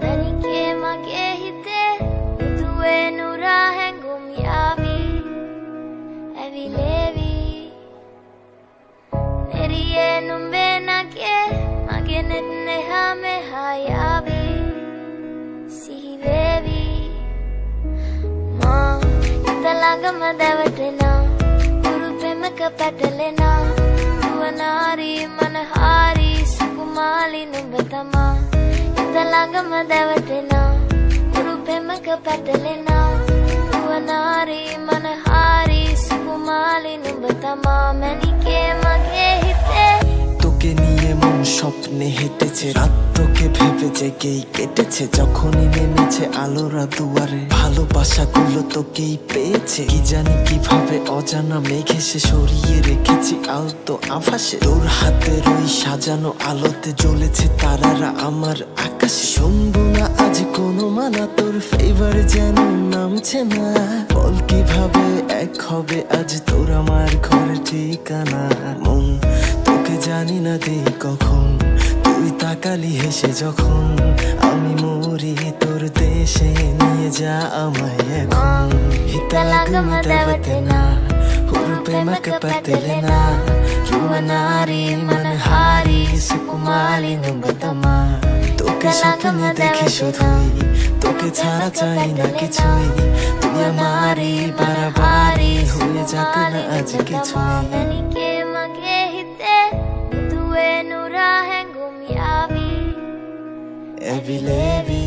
ನನಗೆ ಮಗೆ ಹಿತೆ ನುದುವೆ ನೂರ ಹೆಂಗುಮ್ ಯಾವಿ ಎವಿ ಲೇವಿ ನೆರಿಯೇ ನುಂಬೆ ನಗೆ ಮಗೆ ನೆನ್ನೆ ಹಮೆ ಹಾಯಾವಿ ಸಿಹಿ ವೇವಿ ಮಾ ඉතලඟම දැවටෙනා උරු පෙමක පැටලෙනා නුවනාරී මනහාරී සුකුමාලි නුඹ තමා ඉතලඟම දැවටෙනා උරු පෙමක පැටලෙනා නුවනාරී මනහාරී සුකුමාලි නුඹ තමා මැණිකේ මගේ හිතේ তোকে নিয়ে মন স্বপ্নে হেঁটেছে রাত তোকে ভেবে জেগেই কেটেছে যখনই নেমেছে আলোরা দুয়ারে ভালোবাসাগুলো তোকেই পেয়েছে কি জানি কিভাবে অজানা মেঘে সে সরিয়ে রেখেছি আলতো আভাসে তোর হাতের ওই সাজানো আলোতে জ্বলেছে তারারা আমার আকাশে শুনবো না আজ কোনো মানা তোর ফেভার যেন নামছে না বল কিভাবে এক হবে আজ তোর আমার ঘরের ঠিকানা মন তোকে জানি না দেই কখন তুই তাকালি হেসে যখন আমি মরি তোর দেশে নিয়ে যা আমায় এখন ඉතලඟම දැවටෙනා ಹುರು ಪ್ರೇಮಕ ಪತೆಲೆನಾ ಯುವನಾರಿ ಮನಹಾರಿ সুকুমারি নুඹ তমা তোকে স্বপ্নে দেখি শুধুই তোকে ছাড়া চাই না কিছুই তুই আমারি বারাবারি হয়ে যাক না আজ কিছুই මැණිකේ මගේ හිතේ නුදුවේ නුර හැඟුම් යාවි Every levy